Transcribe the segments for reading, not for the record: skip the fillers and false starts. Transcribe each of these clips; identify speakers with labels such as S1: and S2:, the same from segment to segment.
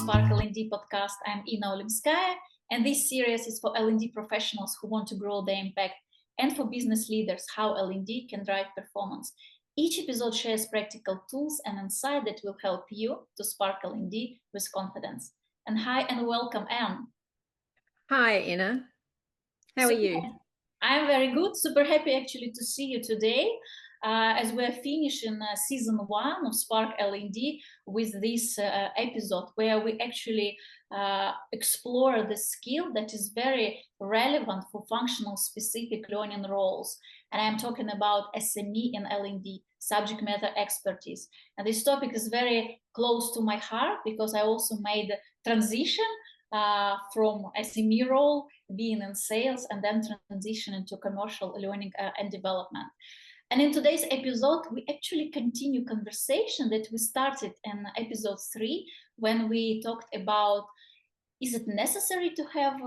S1: Spark L&D podcast. I'm Inna Olimskaya, and this series is for L&D professionals who want to grow their impact and for business leaders how L&D can drive performance. Each episode shares practical tools and insight that will help you to spark L&D with confidence. And hi and welcome, Anne.
S2: Hi, Inna. How are you?
S1: I'm very good. Super happy actually to see you today. As we're finishing season 1 of Spark L&D with this episode where we actually explore the skill that is very relevant for functional specific learning roles. And I'm talking about SME and L&D, subject matter expertise. And this topic is very close to my heart because I also made a transition from SME role, being in sales, and then transition into commercial learning and development. And in today's episode, we actually continue conversation that we started in episode 3 when we talked about, is it necessary to have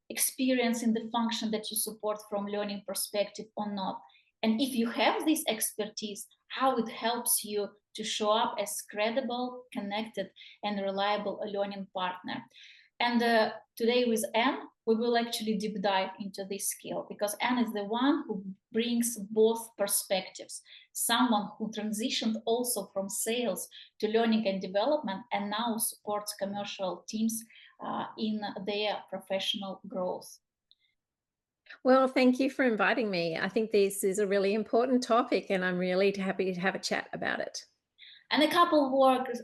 S1: experience in the function that you support from learning perspective or not? And if you have this expertise, how it helps you to show up as credible, connected, and reliable learning partner. And today with Anne, we will actually deep dive into this skill because Anne is the one who brings both perspectives. Someone who transitioned also from sales to learning and development and now supports commercial teams in their professional growth.
S2: Well, thank you for inviting me. I think this is a really important topic and I'm really happy to have a chat about it.
S1: And a couple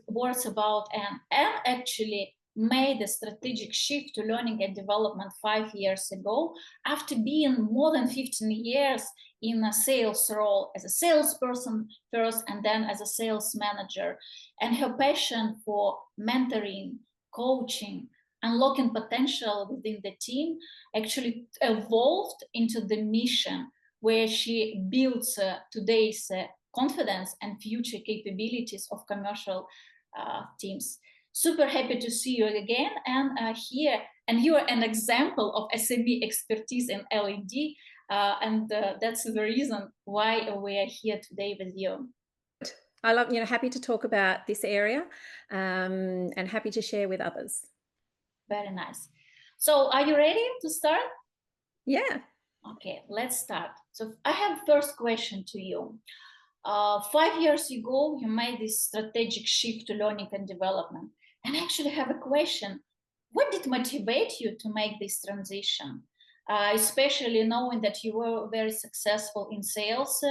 S1: words about Anne. Anne actually made a strategic shift to learning and development 5 years ago after being more than 15 years in a sales role as a salesperson first and then as a sales manager. And her passion for mentoring, coaching, unlocking potential within the team actually evolved into the mission where she builds today's confidence and future capabilities of commercial teams. Super happy to see you again and here. And you are an example of SME expertise in L&D, and that's the reason why we are here today with you.
S2: I love, happy to talk about this area and happy to share with others.
S1: Very nice. So are you ready to start?
S2: Yeah.
S1: Okay, let's start. So I have first question to you. 5 years ago, you made this strategic shift to learning and development. And I actually have a question. What did motivate you to make this transition? Especially knowing that you were very successful in sales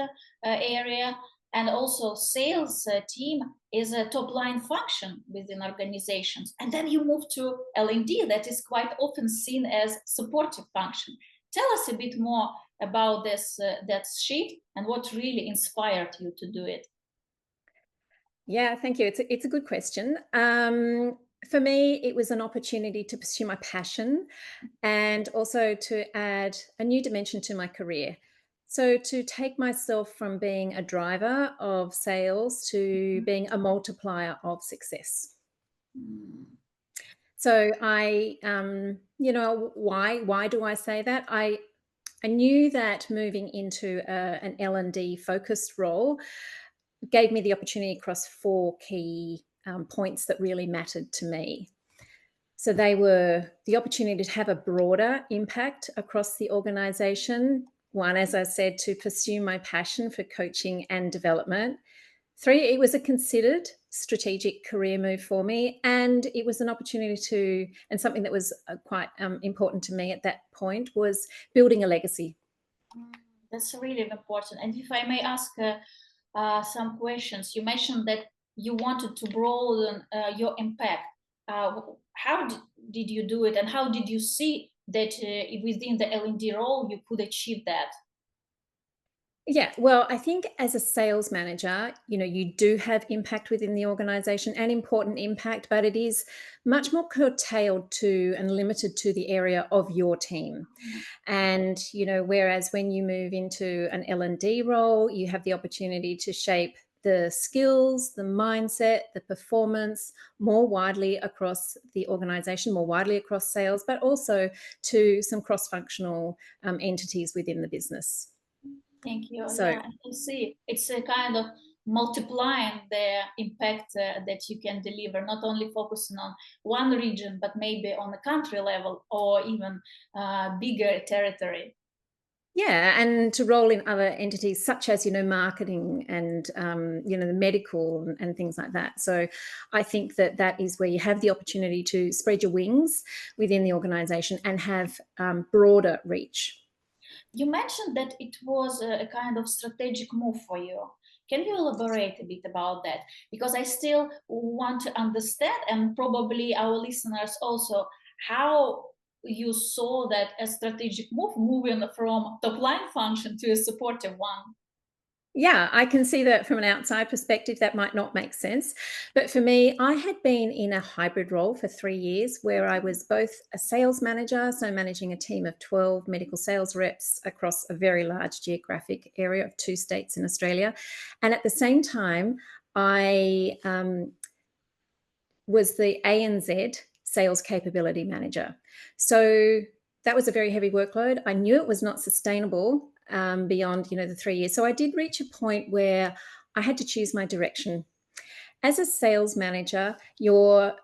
S1: area, and also sales team is a top line function within organizations. And then you move to L&D that is quite often seen as supportive function. Tell us a bit more about this that shift and what really inspired you to do it.
S2: Yeah, thank you. It's a good question. For me, it was an opportunity to pursue my passion and also to add a new dimension to my career. So to take myself from being a driver of sales to being a multiplier of success. So I, why do I say that? I knew that moving into an L&D focused role gave me the opportunity across 4 key points that really mattered to me. So they were the opportunity to have a broader impact across the organization. 1, as I said, to pursue my passion for coaching and development. 3, it was a considered strategic career move for me. And it was an opportunity to, and something that was quite important to me at that point was building a legacy.
S1: That's really important. And if I may ask some questions, you mentioned that you wanted to broaden your impact. How did you do it, and how did you see that within the L&D role you could achieve that?
S2: Yeah, well, I think as a sales manager, you do have impact within the organization, and important impact, but it is much more curtailed to and limited to the area of your team. And, whereas when you move into an L&D role, you have the opportunity to shape the skills, the mindset, the performance more widely across the organization, more widely across sales, but also to some cross-functional entities within the business.
S1: Thank you.
S2: So,
S1: yeah, I see. It's a kind of multiplying the impact that you can deliver, not only focusing on one region, but maybe on a country level or even bigger territory.
S2: Yeah, and to roll in other entities such as, marketing and, the medical and things like that. So I think that that is where you have the opportunity to spread your wings within the organization and have broader reach.
S1: You mentioned that it was a kind of strategic move for you. Can you elaborate a bit about that? Because I still want to understand, and probably our listeners also, how you saw that a strategic move, moving from top line function to a supportive one.
S2: Yeah, I can see that from an outside perspective, that might not make sense. But for me, I had been in a hybrid role for 3 years where I was both a sales manager, so managing a team of 12 medical sales reps across a very large geographic area of 2 states in Australia. And at the same time, I was the ANZ sales capability manager. So that was a very heavy workload. I knew it was not sustainable beyond, the 3 years. So I did reach a point where I had to choose my direction. As a sales manager, you're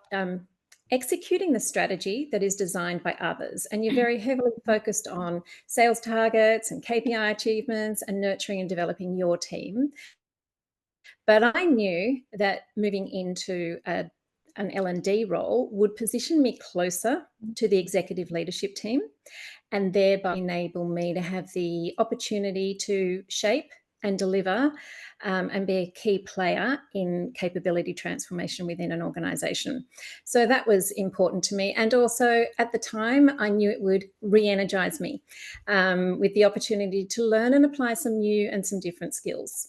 S2: executing the strategy that is designed by others, and you're very heavily focused on sales targets and KPI achievements and nurturing and developing your team. But I knew that moving into an L&D role would position me closer to the executive leadership team and thereby enable me to have the opportunity to shape and deliver and be a key player in capability transformation within an organisation. So that was important to me. And also at the time, I knew it would re-energise me with the opportunity to learn and apply some new and some different skills.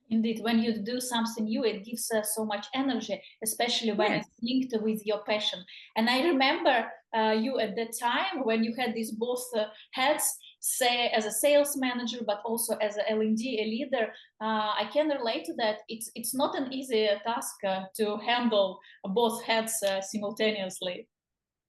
S1: Indeed, when you do something new, it gives so much energy, especially when
S2: Yes.
S1: it's linked with your passion. And I remember you at that time when you had these both hats, say as a sales manager, but also as a L&D, a leader. I can relate to that. It's not an easy task to handle both hats simultaneously.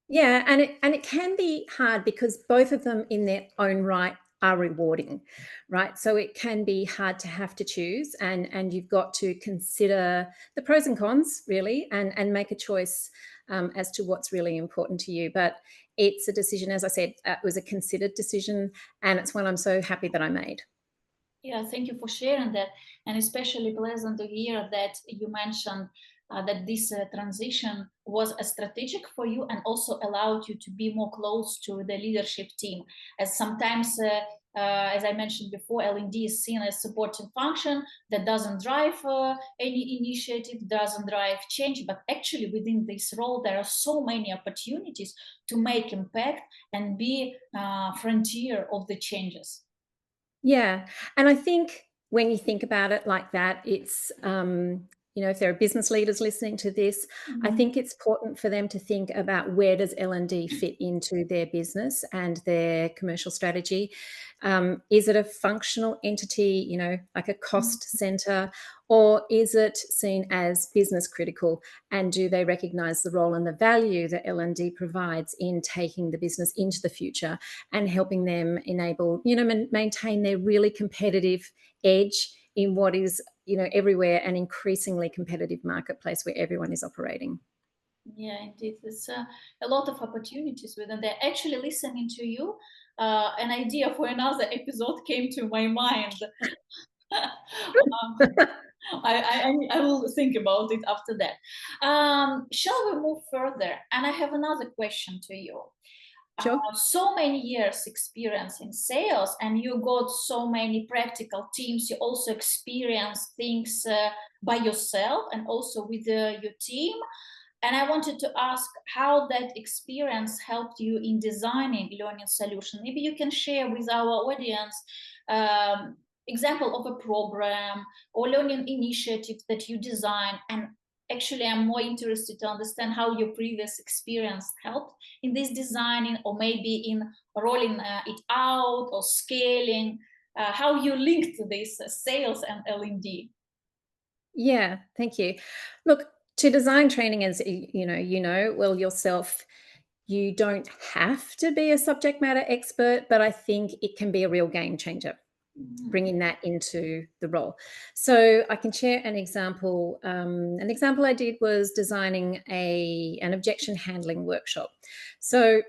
S2: Yeah, and it can be hard because both of them in their own right are rewarding, right? So it can be hard to have to choose, and you've got to consider the pros and cons really, and make a choice as to what's really important to you. But it's a decision, as I said, it was a considered decision, and it's one I'm so happy that I made.
S1: Yeah, thank you for sharing that. And especially pleasant to hear that you mentioned that this transition was a strategic for you and also allowed you to be more close to the leadership team. As sometimes, as I mentioned before, L&D is seen as supporting function that doesn't drive any initiative, doesn't drive change. But actually, within this role, there are so many opportunities to make impact and be frontier of the changes.
S2: Yeah, and I think when you think about it like that, it's, if there are business leaders listening to this, I
S1: Mhm.
S2: think it's important for them to think about where does L&D fit into their business and their commercial strategy. Is it a functional entity, like a cost center, or is it seen as business critical? And do they recognize the role and the value that L&D provides in taking the business into the future and helping them enable, maintain their really competitive edge in what is, everywhere an increasingly competitive marketplace where everyone is operating.
S1: Yeah, indeed. There's a lot of opportunities within there. Actually, listening to you, an idea for another episode came to my mind. I will think about it after that. Shall we move further? And I have another question to you.
S2: Sure.
S1: So many years experience in sales, and you got so many practical teams. You also experience things by yourself and also with your team. And I wanted to ask how that experience helped you in designing learning solution. Maybe you can share with our audience example of a program or learning initiative that you designed. And actually, I'm more interested to understand how your previous experience helped in this designing, or maybe in rolling it out or scaling. How you linked this sales and L&D.
S2: Yeah, thank you. Look, to design training as well yourself, you don't have to be a subject matter expert, but I think it can be a real game changer. bringing that into the role. So I can share an example. An example I did was designing an objection handling workshop. So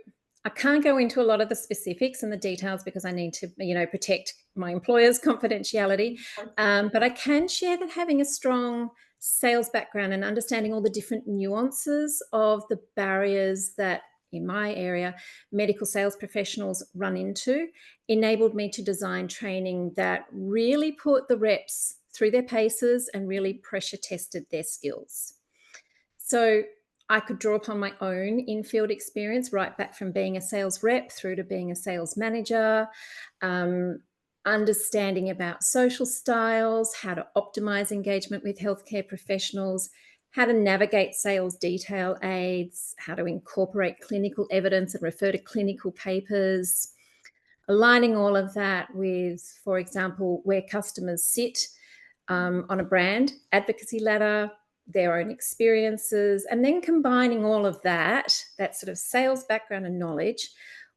S2: I can't go into a lot of the specifics and the details because I need to, protect my employer's confidentiality. But I can share that having a strong sales background and understanding all the different nuances of the barriers that in my area, medical sales professionals run into, enabled me to design training that really put the reps through their paces and really pressure tested their skills. So I could draw upon my own in-field experience, right back from being a sales rep through to being a sales manager, understanding about social styles, how to optimize engagement with healthcare professionals, how to navigate sales detail aids, how to incorporate clinical evidence and refer to clinical papers, aligning all of that with, for example, where customers sit on a brand advocacy ladder, their own experiences, and then combining all of that sort of sales background and knowledge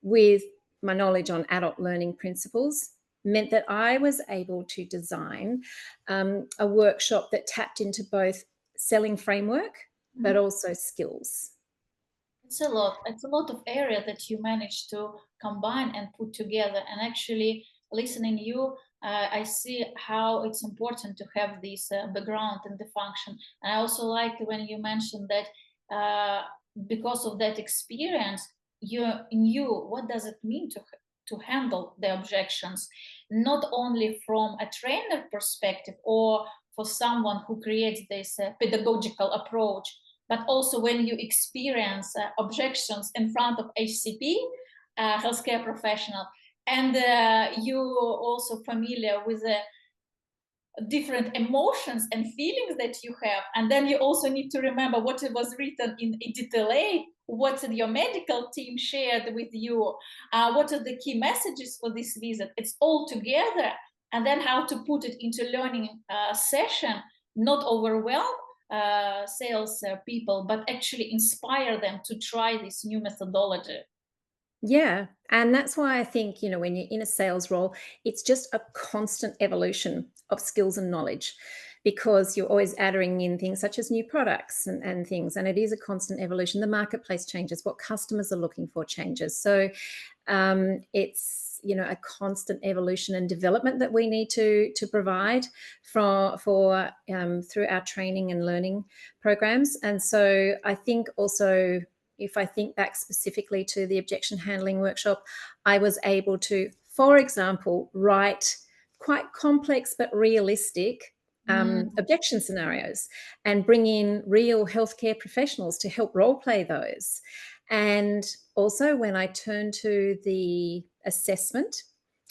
S2: with my knowledge on adult learning principles meant that I was able to design a workshop that tapped into both selling framework, but also skills.
S1: It's a lot. It's a lot of area that you managed to combine and put together. And actually, listening you, I see how it's important to have this background in the function. And I also like when you mentioned that because of that experience, you knew what does it mean to handle the objections, not only from a trainer perspective or for someone who creates this pedagogical approach, but also when you experience objections in front of HCP, healthcare professional, and you also familiar with the different emotions and feelings that you have, and then you also need to remember what it was written in detail A, what your medical team shared with you, what are the key messages for this visit. It's all together, and then how to put it into learning session, not overwhelm sales people, but actually inspire them to try this new methodology.
S2: Yeah. And that's why I think, when you're in a sales role, it's just a constant evolution of skills and knowledge because you're always adding in things such as new products and things. And it is a constant evolution. The marketplace changes, what customers are looking for changes. So it's, a constant evolution and development that we need to provide for through our training and learning programs. And so I think also, if I think back specifically to the objection handling workshop, I was able to, for example, write quite complex but realistic objection scenarios and bring in real healthcare professionals to help role play those. And also when I turned to the assessment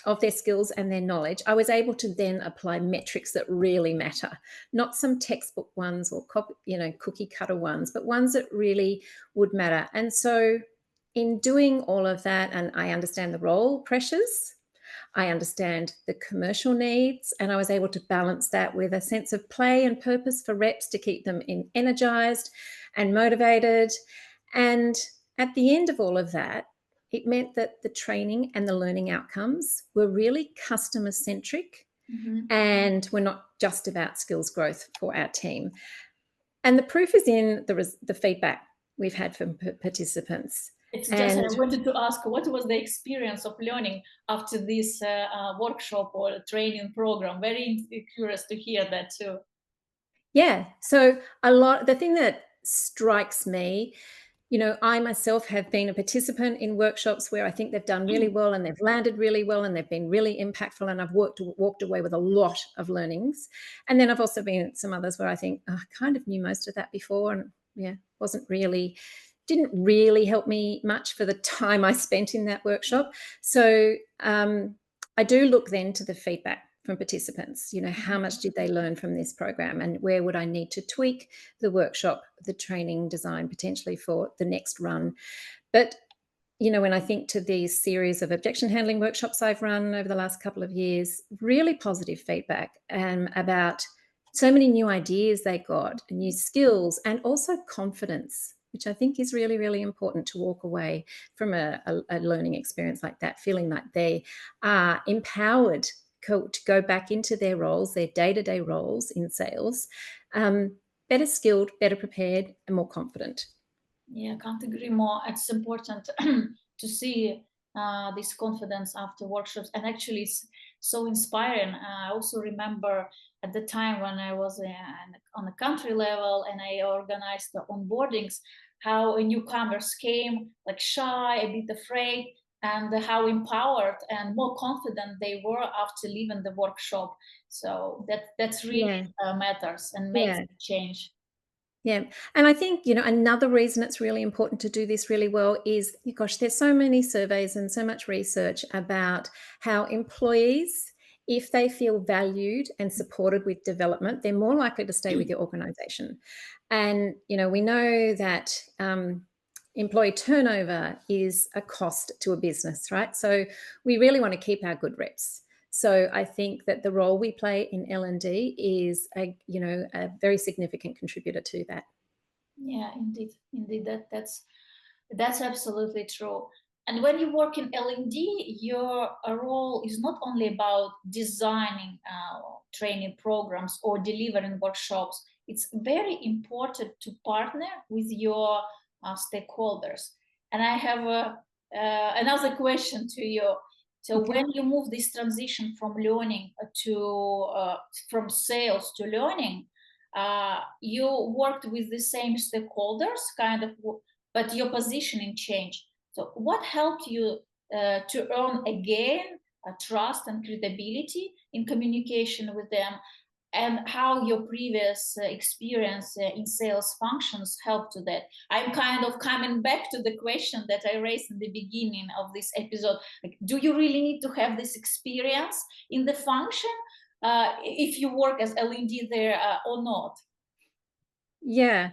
S2: of their skills and their knowledge, I was able to then apply metrics that really matter, not some textbook ones or cookie cutter ones, but ones that really would matter. And so in doing all of that, and I understand the role pressures, I understand the commercial needs, and I was able to balance that with a sense of play and purpose for reps to keep them energized and motivated. And at the end of all of that, it meant that the training and the learning outcomes were really customer-centric and were not just about skills growth for our team. And the proof is in the feedback we've had from participants.
S1: It's just, I wanted to ask, what was the experience of learning after this workshop or training program? Very curious to hear that too.
S2: Yeah, so the thing that strikes me, I myself have been a participant in workshops where I think they've done really well and they've landed really well and they've been really impactful, and I've walked away with a lot of learnings. And then I've also been at some others where I think, I kind of knew most of that before, and didn't really help me much for the time I spent in that workshop. So I do look then to the feedback from participants. How much did they learn from this program, and where would I need to tweak the workshop, the training design potentially for the next run. But when I think to these series of objection handling workshops I've run over the last couple of years, really positive feedback about so many new ideas they got, new skills, and also confidence, which I think is really, really important to walk away from a learning experience like that, feeling like they are empowered to go back into their roles, their day-to-day roles in sales, better skilled, better prepared, and more confident.
S1: Yeah, I can't agree more. It's important to see this confidence after workshops, and actually it's so inspiring. I also remember at the time when I was on a country level and I organized the onboardings, how newcomers came like shy, a bit afraid, and how empowered and more confident they were after leaving the workshop. So that's really
S2: Yeah.
S1: matters and makes
S2: Yeah.
S1: a change.
S2: Yeah. And I think, another reason it's really important to do this really well is, gosh, there's so many surveys and so much research about how employees, if they feel valued and supported with development, they're more likely to stay with your organization. And, we know that employee turnover is a cost to a business, right? So we really want to keep our good reps. So I think that the role we play in L&D is a very significant contributor to that.
S1: Yeah, indeed, that's absolutely true. And when you work in L&D, your role is not only about designing training programs or delivering workshops. It's very important to partner with your stakeholders. And I have another question to you. So
S2: Okay.
S1: when you move this transition from learning from sales to learning, you worked with the same stakeholders, kind of, but your positioning changed. So, what helped you to earn again trust and credibility in communication with them, and how your previous experience in sales functions helped to that? I'm kind of coming back to the question that I raised in the beginning of this episode. Like, do you really need to have this experience in the function if you work as L&D there or not?
S2: Yeah.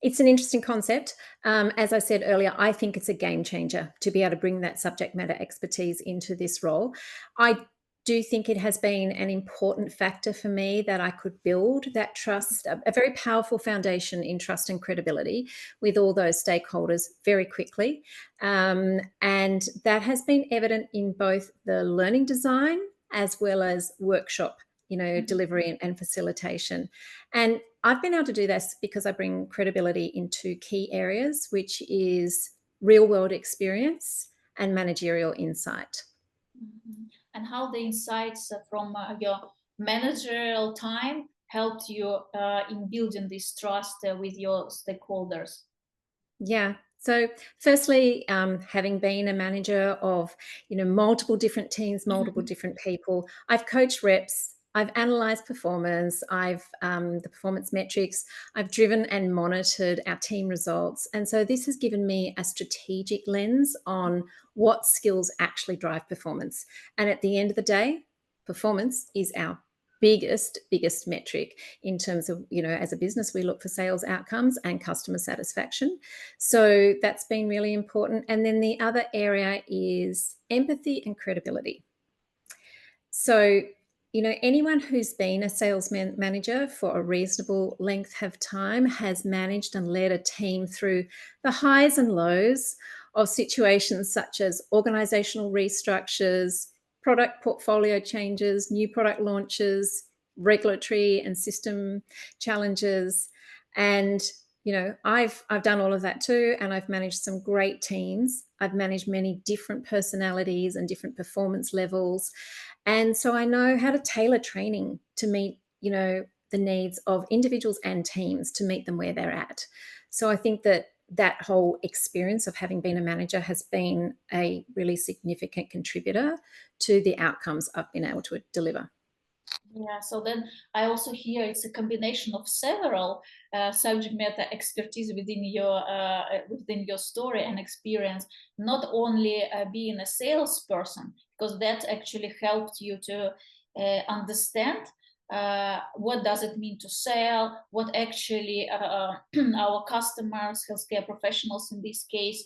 S2: It's an interesting concept. As I said earlier, I think it's a game changer to be able to bring that subject matter expertise into this role. I do think it has been an important factor for me that I could build that trust, a very powerful foundation in trust and credibility with all those stakeholders very quickly. And that has been evident in both the learning design as well as workshop, delivery and facilitation. And I've been able to do this because I bring credibility in two key areas, which is real world experience and managerial insight.
S1: Mhm. And how the insights from your managerial time helped you in building this trust with your stakeholders?
S2: Yeah. So, firstly, having been a manager of multiple different teams, multiple different people, I've coached reps. I've analysed performance. I've the performance metrics. I've driven and monitored our team results, and so this has given me a strategic lens on what skills actually drive performance. And at the end of the day, performance is our biggest metric in terms of, as a business, we look for sales outcomes and customer satisfaction. So that's been really important. And then the other area is empathy and credibility. So, anyone who's been a sales manager for a reasonable length of time has managed and led a team through the highs and lows of situations such as organizational restructures, product portfolio changes, new product launches, regulatory and system challenges. And I've done all of that too, and I've managed some great teams. I've managed many different personalities and different performance levels, and so I know how to tailor training to meet the needs of individuals and teams, to meet them where they're at. So I think that whole experience of having been a manager has been a really significant contributor to the outcomes I've been able to deliver.
S1: Yeah, so then I also hear it's a combination of several subject matter expertise within your story and experience, not only being a salesperson, because that actually helped you to understand what does it mean to sell, what actually our customers, healthcare professionals in this case,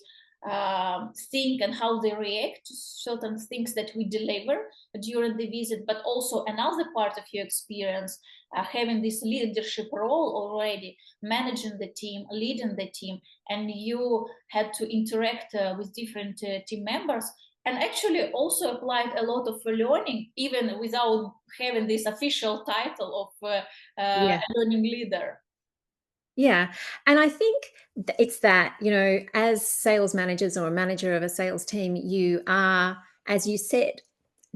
S1: think and how they react to certain things that we deliver during the visit, but also another part of your experience, having this leadership role already, managing the team, leading the team, and you had to interact with different team members. and actually also applied a lot of learning, even without having this official title of a
S2: Yeah.
S1: learning leader.
S2: Yeah. And I think it's that, as sales managers or a manager of a sales team, you are, as you said,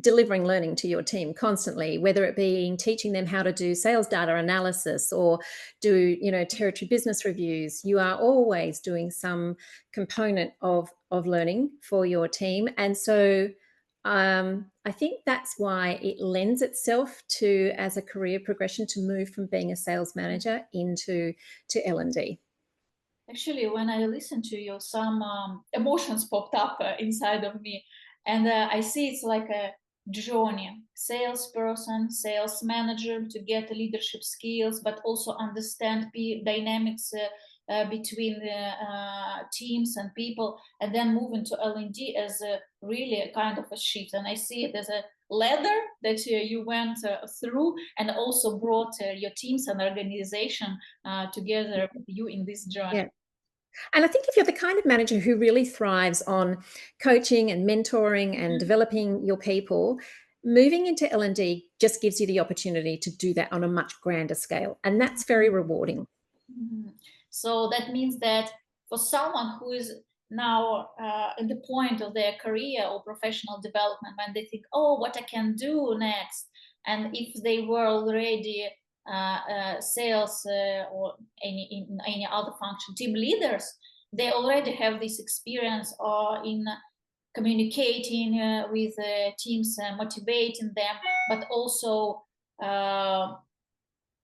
S2: delivering learning to your team constantly, whether it be teaching them how to do sales data analysis or do, territory business reviews. You are always doing some component of learning for your team. And so I think that's why it lends itself to, as a career progression, to move from being a sales manager into L&D.
S1: Actually, when I listened to you, some emotions popped up inside of me, and I see it's like a journey. Salesperson, sales manager to get leadership skills, but also understand dynamics between the teams and people, and then move into L&D as really a kind of a shift. And I see it as a ladder that you went through, and also brought your teams and organization together with you in this journey.
S2: Yeah. And I think if you're the kind of manager who really thrives on coaching and mentoring and developing your people, moving into L&D just gives you the opportunity to do that on a much grander scale. And that's very rewarding.
S1: Mhm. So that means that for someone who is now at the point of their career or professional development, when they think, oh, what I can do next, and if they were already sales or in any other function, team leaders, they already have this experience in communicating with teams, motivating them, but also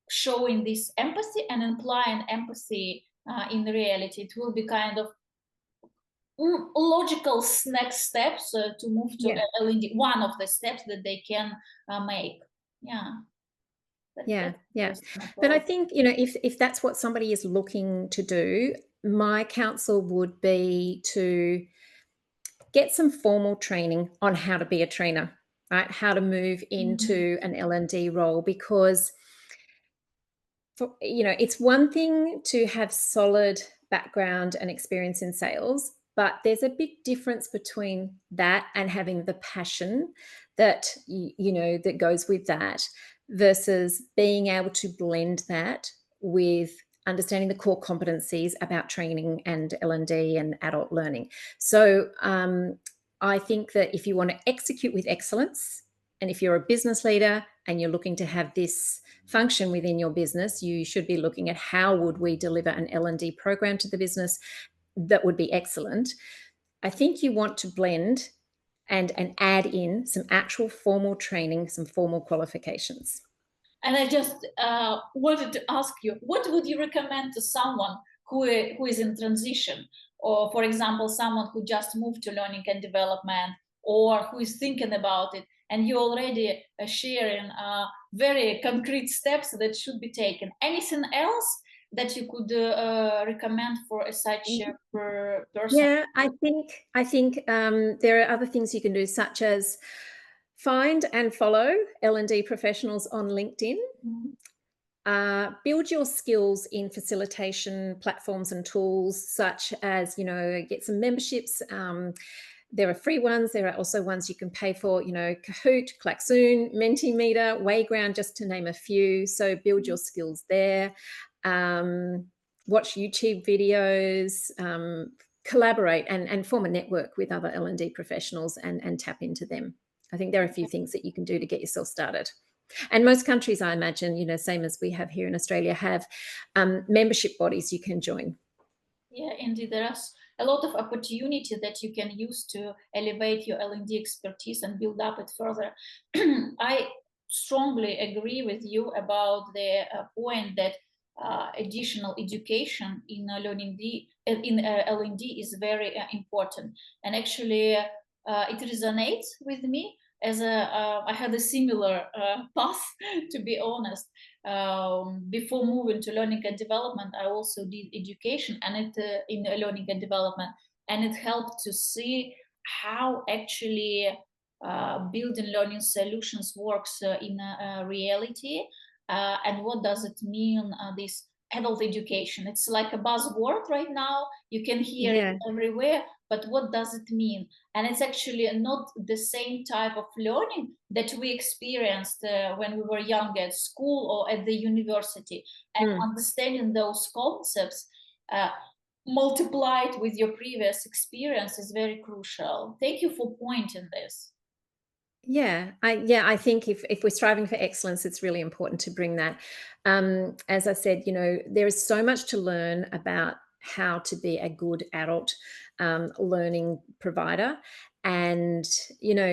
S1: showing this empathy and implying empathy in reality. It will be kind of logical next steps to move to
S2: Yeah.
S1: L&D, one of the steps that they can make. Yeah,
S2: Yeah,
S1: that's
S2: yeah.
S1: interesting
S2: But I
S1: approach.
S2: think, if that's what somebody is looking to do, my counsel would be to get some formal training on how to be a trainer, right? How to move into an L&D role, because it's one thing to have solid background and experience in sales, but there's a big difference between that and having the passion that that goes with that, versus being able to blend that with understanding the core competencies about training and L&D and adult learning. So I think that if you want to execute with excellence, and if you're a business leader and you're looking to have this function within your business, you should be looking at how would we deliver an L&D program to the business that would be excellent. I think you want to blend and add in some actual formal training, some formal qualifications.
S1: And I just wanted to ask you, what would you recommend to someone who is in transition? Or, for example, someone who just moved to learning and development, or who is thinking about it, and you already sharing very concrete steps that should be taken. Anything else that you could recommend for such a person?
S2: Yeah, I think there are other things you can do, such as find and follow L&D professionals on LinkedIn.
S1: Mhm.
S2: Build your skills in facilitation platforms and tools, such as, get some memberships. There are free ones. There are also ones you can pay for, Kahoot, Klaxoon, Mentimeter, Wayground, just to name a few. So build your skills there. Watch YouTube videos, collaborate and form a network with other L&D professionals and tap into them. I think there are a few things that you can do to get yourself started. And most countries, I imagine, same as we have here in Australia, have membership bodies you can join.
S1: Yeah, indeed, there's a lot of opportunity that you can use to elevate your L&D expertise and build up it further. I strongly agree with you about the point that additional education in L&D is very important, and actually it resonates with me as I had a similar path, to be honest. Before moving to learning and development, I also did education and it in learning and development, and it helped to see how actually building learning solutions works in reality, and what does it mean, this adult education. It's like a buzzword right now. You can hear it
S2: Yeah.
S1: everywhere, but what does it mean? And it's actually not the same type of learning that we experienced when we were young at school or at the university. And
S2: Mm.
S1: understanding those concepts multiplied with your previous experience is very crucial. Thank you for pointing this.
S2: I think if we're striving for excellence, it's really important to bring that. As I said, there is so much to learn about how to be a good adult learning provider. And,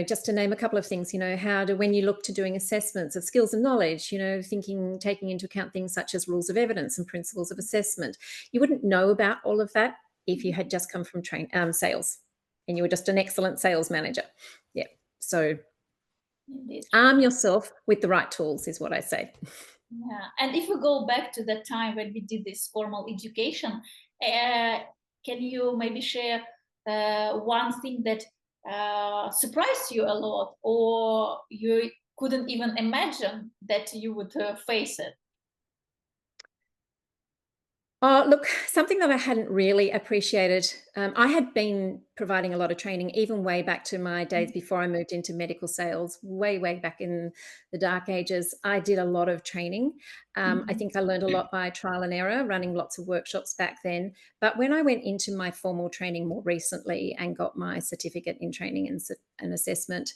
S2: just to name a couple of things, when you look to doing assessments of skills and knowledge, taking into account things such as rules of evidence and principles of assessment. You wouldn't know about all of that if you had just come from sales and you were just an excellent sales manager. Yeah. So
S1: Indeed.
S2: arm yourself with the right tools is what I say.
S1: Yeah, and if we go back to the time when we did this formal education, can you maybe share one thing that surprised you a lot, or you couldn't even imagine that you would face it?
S2: Oh, look, something that I hadn't really appreciated. I had been providing a lot of training, even way back to my days before I moved into medical sales, way, way back in the dark ages. I did a lot of training. I
S1: Mhm.
S2: think I learned a lot by trial and error, running lots of workshops back then. But when I went into my formal training more recently and got my certificate in training and assessment,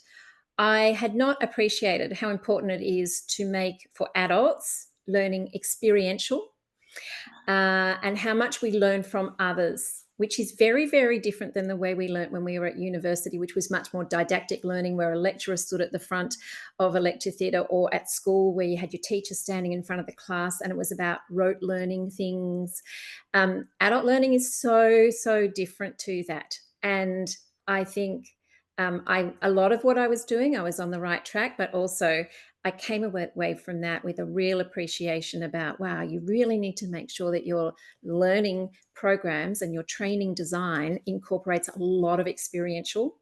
S2: I had not appreciated how important it is to make for adults learning experiential and how much we learn from others, which is very, very different than the way we learnt when we were at university, which was much more didactic learning, where a lecturer stood at the front of a lecture theatre, or at school where you had your teacher standing in front of the class and it was about rote learning things. Adult learning is so, so different to that. And I think a lot of what I was doing, I was on the right track, but also I came away from that with a real appreciation about, wow, you really need to make sure that your learning programs and your training design incorporates a lot of experiential,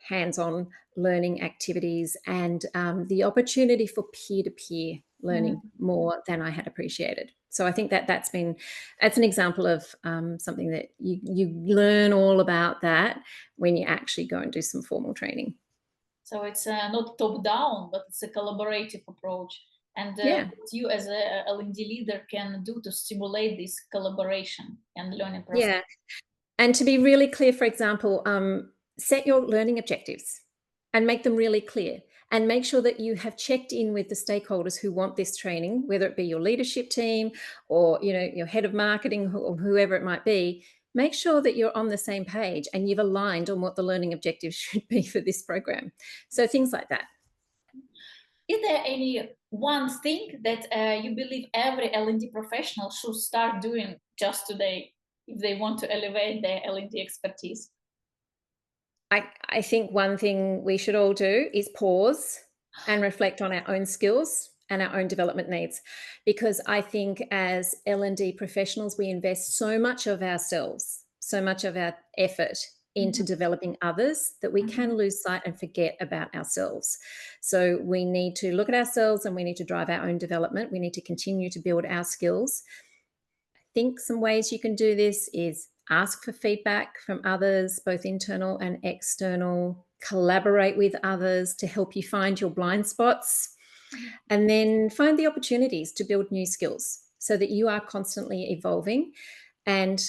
S2: hands-on learning activities and the opportunity for peer-to-peer learning more than I had appreciated. So I think that's an example of something that you learn all about that when you actually go and do some formal training.
S1: So it's not top down, but it's a collaborative approach. And
S2: Yeah.
S1: what you as a L&D leader can do to stimulate this collaboration and learning process.
S2: Yeah. And to be really clear, for example, set your learning objectives and make them really clear. And make sure that you have checked in with the stakeholders who want this training, whether it be your leadership team or your head of marketing or whoever it might be. Make sure that you're on the same page and you've aligned on what the learning objectives should be for this program. So things like that.
S1: Is there any one thing that you believe every L&D professional should start doing just today if they want to elevate their L&D expertise?
S2: I think one thing we should all do is pause and reflect on our own skills and our own development needs, because I think as L&D professionals we invest so much of ourselves, so much of our effort into
S1: Mhm.
S2: developing others that we can
S1: Mhm.
S2: lose sight and forget about ourselves. So we need to look at ourselves and we need to drive our own development. We need to continue to build our skills. Think some ways you can do this is ask for feedback from others, both internal and external, collaborate with others to help you find your blind spots, and then find the opportunities to build new skills so that you are constantly evolving. And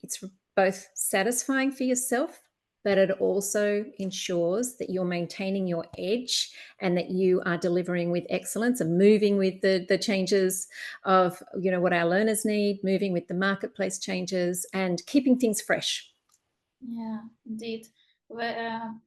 S2: it's both satisfying for yourself, but it also ensures that you're maintaining your edge and that you are delivering with excellence and moving with the changes of what our learners need, moving with the marketplace changes and keeping things fresh.
S1: Yeah, indeed.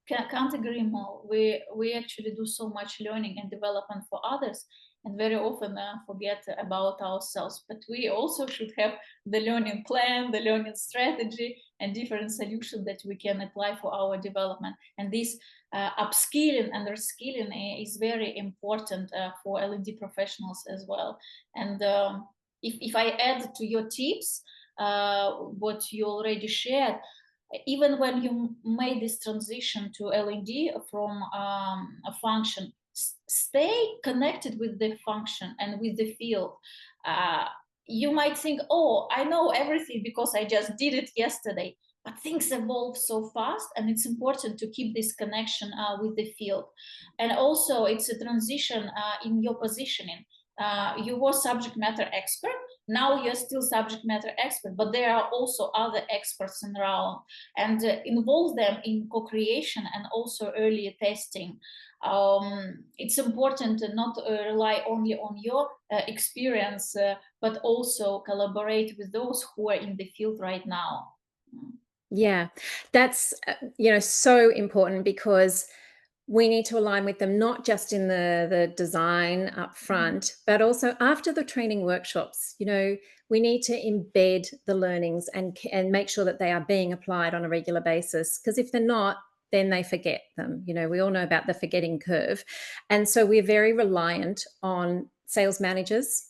S1: Can't agree more. We actually do so much learning and development for others, and very often forget about ourselves. But we also should have the learning plan, the learning strategy, and different solutions that we can apply for our development. And this upskilling and reskilling is very important for L&D professionals as well. And if I add to your tips, what you already shared, even when you made this transition to L&D from a function, stay connected with the function and with the field. you might think, oh, I know everything because I just did it yesterday. But things evolve so fast, and it's important to keep this connection with the field. And also, it's a transition in your positioning. You were subject matter expert. Now you're still subject matter expert, but there are also other experts around, and involve them in co-creation and also early testing. It's important to not rely only on your experience, but also collaborate with those who are in the field right now.
S2: Yeah, that's, so important, because we need to align with them, not just in the design up front, but also after the training workshops. We need to embed the learnings and make sure that they are being applied on a regular basis, because if they're not, then they forget them. We all know about the forgetting curve. And so we're very reliant on sales managers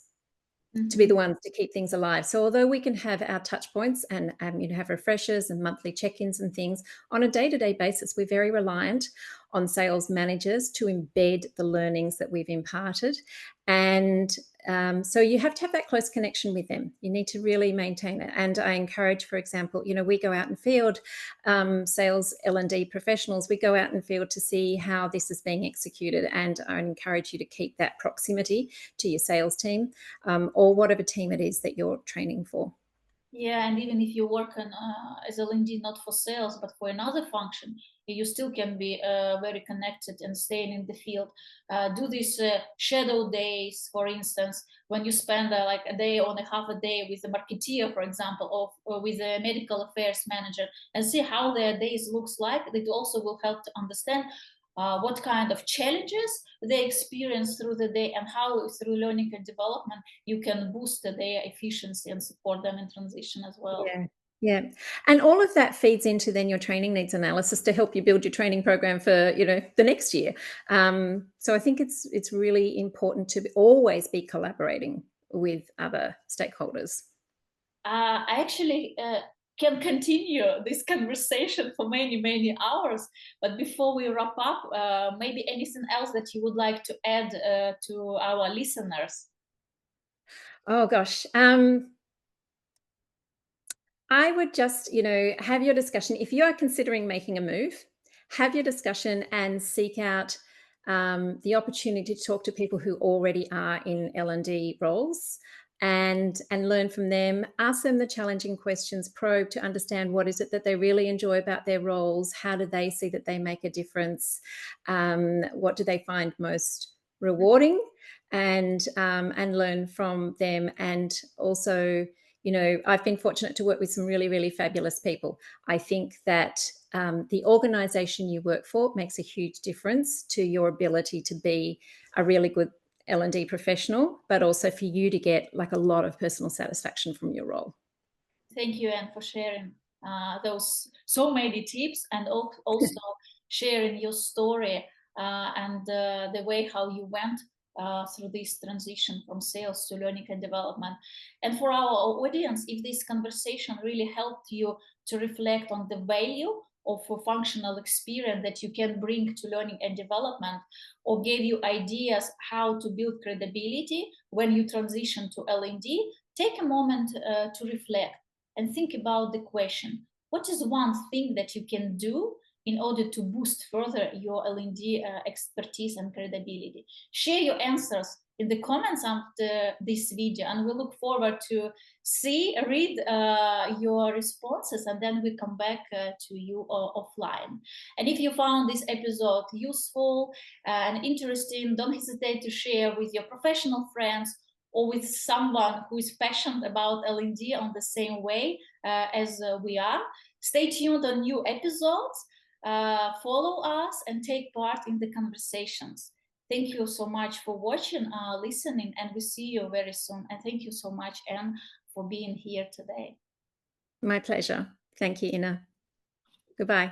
S2: to be the ones to keep things alive. So although we can have our touch points and have refreshers and monthly check-ins and things on a day-to-day basis, we're very reliant on sales managers to embed the learnings that we've imparted. And so you have to have that close connection with them. You need to really maintain it. And I encourage, for example, we go out in field, sales L&D professionals, we go out in field to see how this is being executed. And I encourage you to keep that proximity to your sales team, or whatever team it is that you're training for.
S1: Yeah, and even if you work on as L&D not for sales but for another function, you still can be very connected and staying in the field. Do these shadow days, for instance, when you spend like a day or half a day with a marketeer, for example, or with a medical affairs manager, and see how their days looks like. It also will help to understand what kind of challenges they experience through the day, and how through learning and development you can boost their efficiency and support them in transition as well.
S2: Yeah. Yeah. And all of that feeds into then your training needs analysis to help you build your training program for, the next year. So I think it's really important to always be collaborating with other stakeholders.
S1: I actually can continue this conversation for many, many hours. But before we wrap up, maybe anything else that you would like to add to our listeners?
S2: Oh gosh. I would just, have your discussion. If you are considering making a move, have your discussion and seek out the opportunity to talk to people who already are in L&D roles, and learn from them. Ask them the challenging questions, probe to understand what is it that they really enjoy about their roles. How do they see that they make a difference? What do they find most rewarding? And learn from them. And also, I've been fortunate to work with some really, really fabulous people. I think that the organization you work for makes a huge difference to your ability to be a really good L&D professional, but also for you to get like a lot of personal satisfaction from your role.
S1: Thank you, Anne, for sharing those so many tips, and also sharing your story and the way how you went through this transition from sales to learning and development. And for our audience, if this conversation really helped you to reflect on the value of a functional experience that you can bring to learning and development, or gave you ideas how to build credibility when you transition to L&D, take a moment to reflect and think about the question: what is one thing that you can do in order to boost further your L&D expertise and credibility? Share your answers in the comments after this video, and we look forward to read your responses, and then we come back to you offline. And if you found this episode useful and interesting, don't hesitate to share with your professional friends, or with someone who is passionate about L&D on the same way as we are. Stay tuned on new episodes, follow us, and take part in the conversations. Thank you so much for watching, listening, and we see you very soon. And thank you so much, Anne, for being here today.
S2: My pleasure. Thank you, Ina. Goodbye.